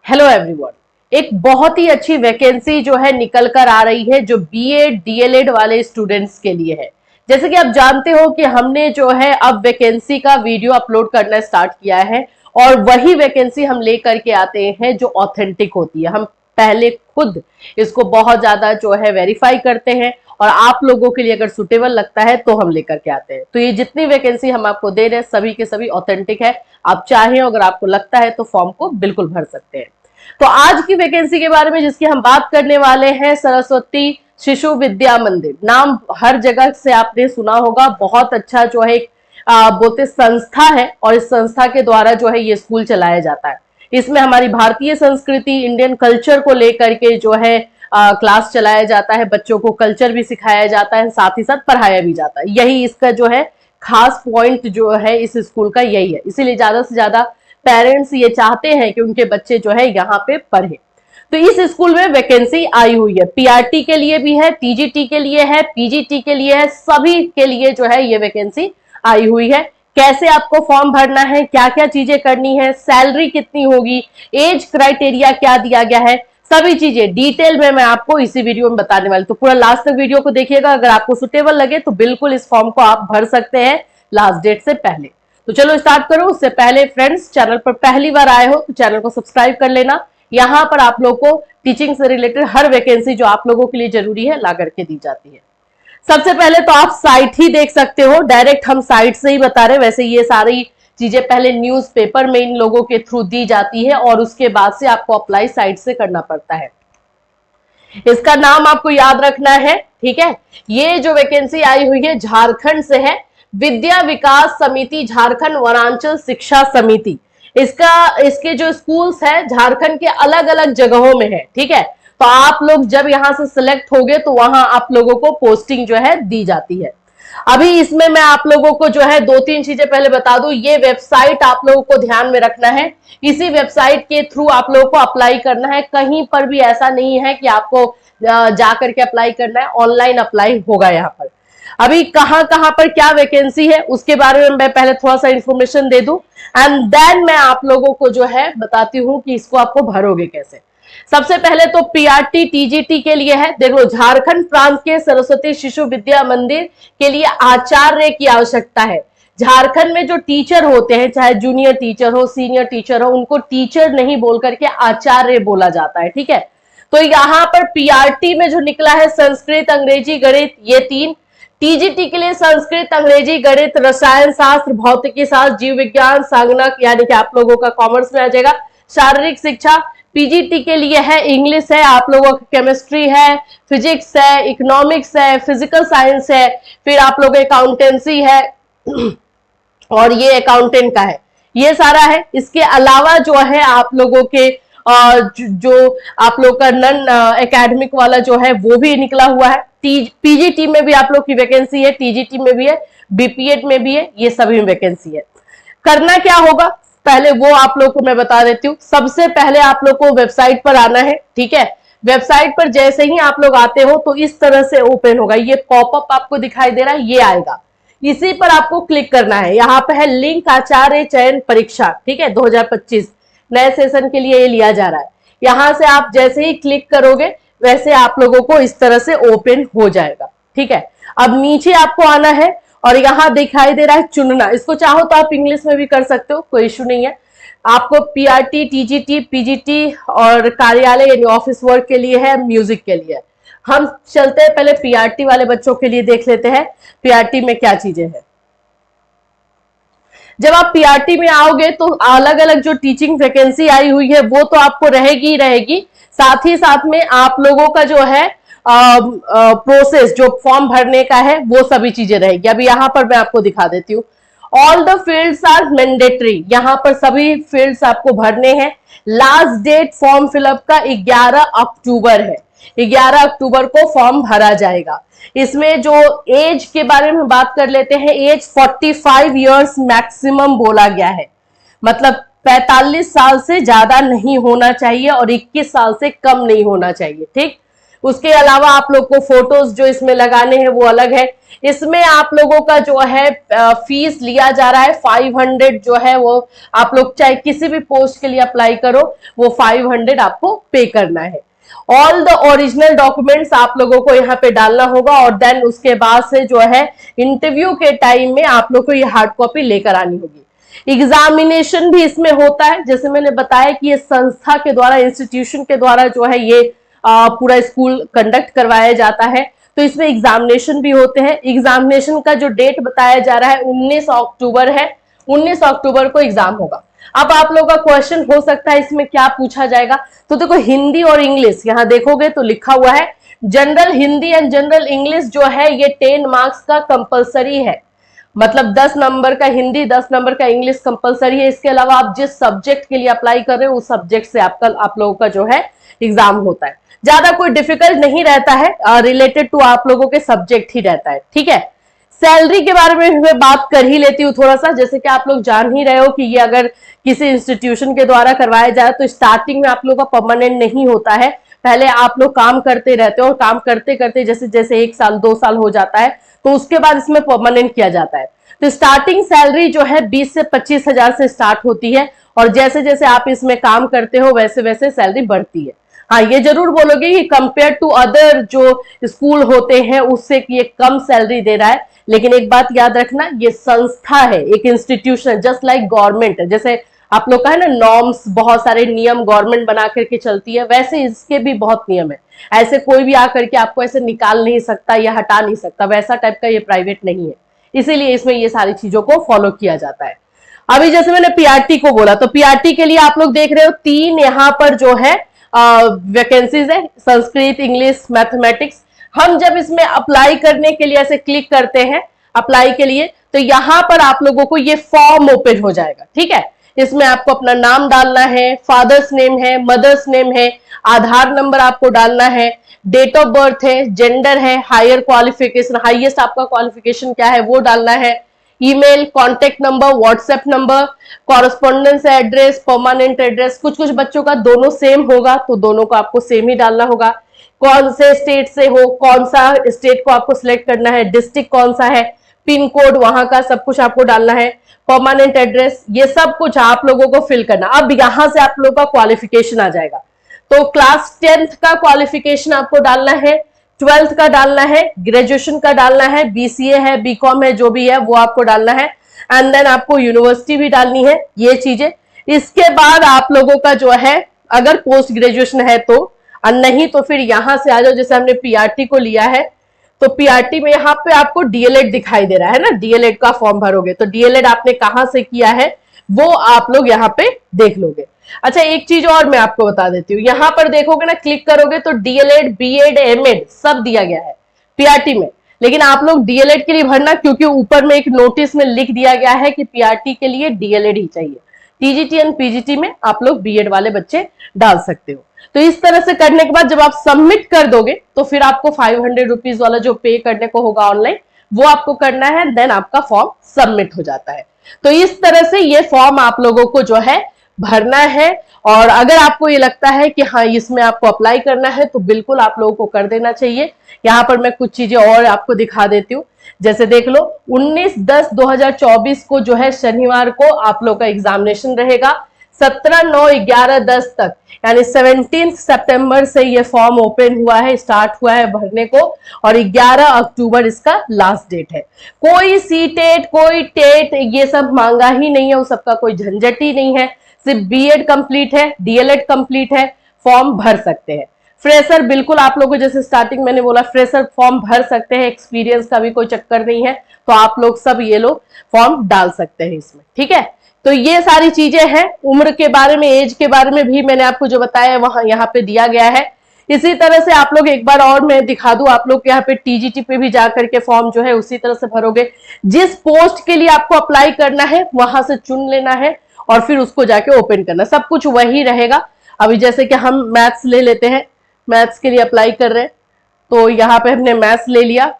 Hello everyone. एक बहुत ही अच्छी वैकेंसी जो है निकल कर आ रही है जो बीएड डीएलएड वाले स्टूडेंट्स के लिए है। जैसे कि आप जानते हो कि हमने जो है अब वैकेंसी का वीडियो अपलोड करना स्टार्ट किया है और वही वैकेंसी हम लेकर के आते हैं जो ऑथेंटिक होती है। हम पहले खुद इसको बहुत ज्यादा जो है वेरीफाई करते हैं और आप लोगों के लिए अगर सुटेबल लगता है तो हम लेकर के आते हैं। तो ये जितनी वैकेंसी हम आपको दे रहे हैं सभी के सभी ऑथेंटिक है। आप चाहें अगर आपको लगता है तो फॉर्म को बिल्कुल भर सकते हैं। तो आज की वैकेंसी के बारे में जिसकी हम बात करने वाले हैं, सरस्वती शिशु विद्या मंदिर। नाम हर जगह से आपने सुना होगा। बहुत अच्छा जो है बोलते संस्था है और इस संस्था के द्वारा जो है ये स्कूल चलाया जाता है। इसमें हमारी भारतीय संस्कृति इंडियन कल्चर को लेकर के जो है क्लास चलाया जाता है। बच्चों को कल्चर भी सिखाया जाता है, साथ ही साथ पढ़ाया भी जाता है। यही इसका जो है खास पॉइंट जो है इस स्कूल का यही है। इसीलिए ज्यादा से ज्यादा पेरेंट्स ये चाहते हैं कि उनके बच्चे जो है यहाँ पे पढ़े। तो इस स्कूल में वैकेंसी आई हुई है। पीआरटी के लिए भी है, टीजीटी के लिए है, पीजीटी के लिए है, सभी के लिए जो है ये वैकेंसी आई हुई है। कैसे आपको फॉर्म भरना है, क्या क्या चीजें करनी है, सैलरी कितनी होगी, एज क्राइटेरिया क्या दिया गया है, सभी चीजें डिटेल में मैं आपको इसी वीडियो में बताने वाली। तो पूरा लास्ट तक वीडियो को देखिएगा। अगर आपको सुटेबल लगे तो बिल्कुल इस फॉर्म को आप भर सकते हैं लास्ट डेट से पहले। तो चलो स्टार्ट करो। उससे पहले फ्रेंड्स, चैनल पर पहली बार आए हो तो चैनल को सब्सक्राइब कर लेना। यहाँ पर आप लोग को टीचिंग से रिलेटेड हर वैकेंसी जो आप लोगों के लिए जरूरी है ला करके दी जाती है। सबसे पहले तो आप साइट ही देख सकते हो। डायरेक्ट हम साइट से ही बता रहे। वैसे ये सारी चीजें पहले न्यूज़पेपर में इन लोगों के थ्रू दी जाती है और उसके बाद से आपको अप्लाई साइट से करना पड़ता है। इसका नाम आपको याद रखना है, ठीक है। ये जो वैकेंसी आई हुई है झारखंड से है। विद्या विकास समिति झारखंड वनांचल शिक्षा समिति। इसके जो स्कूल्स है झारखंड के अलग अलग जगहों में है, ठीक है। तो आप लोग जब यहां से सिलेक्ट होगे तो वहां आप लोगों को पोस्टिंग जो है दी जाती है। अभी इसमें मैं आप लोगों को जो है दो तीन चीजें पहले बता दूं। ये वेबसाइट आप लोगों को ध्यान में रखना है। इसी वेबसाइट के थ्रू आप लोगों को अप्लाई करना है। कहीं पर भी ऐसा नहीं है कि आपको जा करके अप्लाई करना है। ऑनलाइन अप्लाई होगा यहाँ पर। अभी कहां कहां पर क्या वैकेंसी है उसके बारे में मैं पहले थोड़ा सा इंफॉर्मेशन दे दूं एंड देन मैं आप लोगों को जो है बताती हूं कि इसको आपको भरोगे कैसे। सबसे पहले तो पीआरटी टीजीटी के लिए है। देखो, झारखंड प्रांत के सरस्वती शिशु विद्या मंदिर के लिए आचार्य की आवश्यकता है। झारखंड में जो टीचर होते हैं, चाहे जूनियर टीचर हो, सीनियर टीचर हो, उनको टीचर नहीं बोल करके आचार्य बोला जाता है, ठीक है। तो यहाँ पर पीआरटी में जो निकला है संस्कृत, अंग्रेजी, गणित, ये तीन। टीजीटी के लिए संस्कृत, अंग्रेजी, गणित, रसायन शास्त्र, भौतिकी शास्त्र, जीव विज्ञान, सांगणक, यानी कि आप लोगों का कॉमर्स में आ जाएगा, शारीरिक शिक्षा। पीजीटी के लिए है इंग्लिश है, आप लोगों का केमिस्ट्री है, फिजिक्स है, इकोनॉमिक्स है, फिजिकल साइंस है, फिर आप लोगों अकाउंटेंसी है और ये अकाउंटेंट का है। ये सारा है। इसके अलावा जो है आप लोगों के जो आप लोग का नन एकेडमिक वाला जो है वो भी निकला हुआ है। पीजीटी में भी आप लोग की वैकेंसी है, टीजीटी में भी है, बीपीएड में भी है, ये सभी में वैकेंसी है। करना क्या होगा पहले वो आप लोग को मैं बता देती हूँ। सबसे पहले आप लोग को वेबसाइट पर आना है, ठीक है। वेबसाइट पर जैसे ही आप लोग आते हो तो इस तरह से ओपन होगा। ये पॉपअप आपको दिखाई दे रहा है, ये आएगा। इसी पर आपको क्लिक करना है। यहाँ पे है लिंक आचार्य चयन परीक्षा, ठीक है, 2025 नए सेशन के लिए ये लिया जा रहा है। यहां से आप जैसे ही क्लिक करोगे वैसे आप लोगों को इस तरह से ओपन हो जाएगा, ठीक है। अब नीचे आपको आना है और यहाँ दिखाई दे रहा है चुनना। इसको चाहो तो आप इंग्लिश में भी कर सकते हो, कोई इश्यू नहीं है। आपको पीआरटी, टीजीटी, पीजीटी और कार्यालय यानी ऑफिस वर्क के लिए है, म्यूजिक के लिए है। हम चलते हैं पहले पीआरटी वाले बच्चों के लिए, देख लेते हैं पीआरटी में क्या चीजें हैं। जब आप पीआरटी में आओगे तो अलग अलग जो टीचिंग वैकेंसी आई हुई है वो तो आपको रहेगी ही रहेगी। साथ ही साथ में आप लोगों का जो है प्रोसेस जो फॉर्म भरने का है वो सभी चीजें रहेगी। अभी यहाँ पर मैं आपको दिखा देती हूँ। All the fields are mandatory. यहाँ पर सभी फील्ड्स आपको भरने हैं। लास्ट डेट फॉर्म फिलअप का 11 अक्टूबर है। 11 अक्टूबर को फॉर्म भरा जाएगा। इसमें जो एज के बारे में बात कर लेते हैं, एज 45 इयर्स मैक्सिमम बोला गया है। मतलब 45 साल से ज्यादा नहीं होना चाहिए और 21 साल से कम नहीं होना चाहिए, ठीक। उसके अलावा आप लोग को फोटोज जो इसमें लगाने हैं वो अलग है। इसमें आप लोगों का जो है फीस लिया जा रहा है 500 जो है वो, आप लोग चाहे किसी भी पोस्ट के लिए अप्लाई करो वो 500 आपको पे करना है। ऑल द ओरिजिनल डॉक्यूमेंट्स आप लोगों को यहाँ पे डालना होगा और देन उसके बाद से जो है इंटरव्यू के टाइम में आप लोग को ये हार्ड कॉपी लेकर आनी होगी। एग्जामिनेशन भी इसमें होता है, जैसे मैंने बताया कि ये संस्था के द्वारा, इंस्टीट्यूशन के द्वारा जो है ये पूरा स्कूल कंडक्ट करवाया जाता है, तो इसमें एग्जामिनेशन भी होते हैं। एग्जामिनेशन का जो डेट बताया जा रहा है 19 अक्टूबर है, 19 अक्टूबर को एग्जाम होगा। अब आप लोगों का क्वेश्चन हो सकता है इसमें क्या पूछा जाएगा, तो देखो हिंदी और इंग्लिश यहां देखोगे तो लिखा हुआ है general Hindi and general English जो है ये 10 मार्क्स का कंपलसरी है, मतलब 10 नंबर का हिंदी 10 नंबर का इंग्लिश कंपलसरी है। इसके अलावा आप जिस सब्जेक्ट के लिए अप्लाई कर रहे हो उस सब्जेक्ट से आप लोगों का जो है एग्जाम होता है। ज्यादा कोई डिफिकल्ट नहीं रहता है, रिलेटेड टू आप लोगों के सब्जेक्ट ही रहता है, ठीक है। सैलरी के बारे में मैं बात कर ही लेती हूँ थोड़ा सा। जैसे कि आप लोग जान ही रहे हो कि ये अगर किसी इंस्टीट्यूशन के द्वारा करवाया जाए तो स्टार्टिंग में आप लोग का परमानेंट नहीं होता है, पहले आप लोग काम करते रहते हो और काम करते करते जैसे जैसे 1 साल 2 साल हो जाता है तो उसके बाद इसमें परमानेंट किया जाता है। तो स्टार्टिंग सैलरी जो है 20 से 25 हजार से स्टार्ट होती है और जैसे जैसे आप इसमें काम करते हो वैसे वैसे सैलरी बढ़ती है। हाँ, ये जरूर बोलोगे कि कंपेयर टू अदर जो स्कूल होते हैं उससे ये कम सैलरी दे रहा है, लेकिन एक बात याद रखना, ये संस्था है, एक इंस्टीट्यूशन, जस्ट लाइक गवर्नमेंट। जैसे आप लोग का है ना नॉर्म्स, बहुत सारे नियम गवर्नमेंट बना करके चलती है, वैसे इसके भी बहुत नियम है। ऐसे कोई भी आकर के आपको ऐसे निकाल नहीं सकता या हटा नहीं सकता, वैसा टाइप का ये प्राइवेट नहीं है, इसीलिए इसमें ये सारी चीजों को फॉलो किया जाता है। अभी जैसे मैंने पीआरटी को बोला, तो पीआरटी के लिए आप लोग देख रहे हो 3 यहाँ पर जो है वैकेंसीज है, संस्कृत, इंग्लिश, मैथमेटिक्स। हम जब इसमें अप्लाई करने के लिए ऐसे क्लिक करते हैं अप्लाई के लिए, तो यहाँ पर आप लोगों को ये फॉर्म ओपन हो जाएगा, ठीक है। इसमें आपको अपना नाम डालना है, फादर्स नेम है, मदर्स नेम है, आधार नंबर आपको डालना है, डेट ऑफ बर्थ है, जेंडर है, हायर क्वालिफिकेशन, हाईएस्ट आपका क्वालिफिकेशन क्या है वो डालना है, email, contact number, WhatsApp number, correspondence address, permanent address. कुछ कुछ बच्चों का दोनों सेम होगा तो दोनों को आपको सेम ही डालना होगा। कौन से स्टेट से हो, कौन सा स्टेट को आपको सिलेक्ट करना है, डिस्ट्रिक्ट कौन सा है, पिन कोड वहां का सब कुछ आपको डालना है, परमानेंट एड्रेस, ये सब कुछ आप लोगों को फिल करना। अब यहां से आप लोगों का क्वालिफिकेशन आ जाएगा, तो क्लास 10th का क्वालिफिकेशन आपको डालना है, 12th का डालना है, ग्रेजुएशन का डालना है, बीसीए है, बीकॉम है, जो भी है वो आपको डालना है, एंड देन आपको यूनिवर्सिटी भी डालनी है, ये चीजें। इसके बाद आप लोगों का जो है अगर पोस्ट ग्रेजुएशन है तो, और नहीं तो फिर यहां से आ जाओ। जैसे हमने पीआरटी को लिया है तो पीआरटी में यहाँ पे आपको डीएलएड दिखाई दे रहा है ना, डीएलएड का फॉर्म भरोगे तो डीएलएड आपने कहां से किया है वो आप लोग यहाँ पे देख लोगे। अच्छा, एक चीज और मैं आपको बता देती हूँ, यहाँ पर देखोगे ना, क्लिक करोगे तो डीएलएड, बीएड, एमएड सब दिया गया है पीआरटी में, लेकिन आप लोग डीएलएड के लिए भरना, क्योंकि ऊपर में एक नोटिस में लिख दिया गया है कि पीआरटी के लिए डीएलएड ही चाहिए। टीजीटी एंड पीजीटी में आप लोग बीएड वाले बच्चे डाल सकते हो। तो इस तरह से करने के बाद जब आप सबमिट कर दोगे तो फिर आपको 500 रुपीज वाला जो पे करने को होगा ऑनलाइन वो आपको करना है, देन आपका फॉर्म सबमिट हो जाता है। तो इस तरह से ये फॉर्म आप लोगों को जो है भरना है। और अगर आपको ये लगता है कि हाँ इसमें आपको अप्लाई करना है तो बिल्कुल आप लोगों को कर देना चाहिए। यहाँ पर मैं कुछ चीजें और आपको दिखा देती हूँ। जैसे देख लो 19/10/2024 को जो है शनिवार को आप लोग का एग्जामिनेशन रहेगा, 17/9/11/10 तक, यानी 17 सितंबर से ये फॉर्म ओपन हुआ है, स्टार्ट हुआ है भरने को, और 11 अक्टूबर इसका लास्ट डेट है। कोई सीटेट, कोई टेट ये सब मांगा ही नहीं है, उस सबका कोई झंझट ही नहीं है। सिर्फ बीएड कंप्लीट है, डीएलएड कंप्लीट है, फॉर्म भर सकते हैं। फ्रेशर बिल्कुल आप लोगों को, जैसे स्टार्टिंग मैंने बोला, फ्रेशर फॉर्म भर सकते हैं, एक्सपीरियंस का भी कोई चक्कर नहीं है, तो आप लोग सब ये लोग फॉर्म डाल सकते हैं इसमें, ठीक है। तो ये सारी चीजें हैं। उम्र के बारे में, एज के बारे में भी मैंने आपको जो बताया वहां यहाँ पे दिया गया है। इसी तरह से आप लोग एक बार और मैं दिखा दूं, आप लोग यहाँ पे टीजीटी पे भी जाकर के फॉर्म जो है उसी तरह से भरोगे। जिस पोस्ट के लिए आपको अप्लाई करना है वहां से चुन लेना है और फिर उसको जाके ओपन करना, सब कुछ वही रहेगा। अभी जैसे कि हम मैथ्स ले लेते हैं, मैथ्स के लिए अप्लाई कर रहे हैं, तो यहाँ पे हमने मैथ्स ले लिया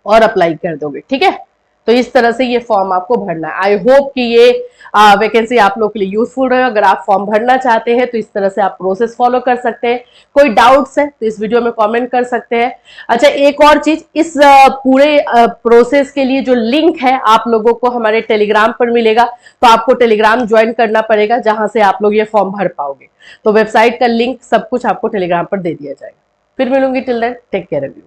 और अप्लाई कर दोगे, ठीक है। तो इस तरह से ये फॉर्म आपको भरना है। आई होप कि ये वैकेंसी आप लोग के लिए यूजफुल रहे। अगर आप फॉर्म भरना चाहते हैं तो इस तरह से आप प्रोसेस फॉलो कर सकते हैं। कोई डाउट्स है तो इस वीडियो में कमेंट कर सकते हैं। अच्छा, एक और चीज, इस पूरे प्रोसेस के लिए जो लिंक है आप लोगों को हमारे टेलीग्राम पर मिलेगा, तो आपको टेलीग्राम ज्वाइन करना पड़ेगा, जहां से आप लोग ये फॉर्म भर पाओगे। तो वेबसाइट का लिंक सब कुछ आपको टेलीग्राम पर दे दिया जाएगा। फिर मिलूंगी, till then take care of you.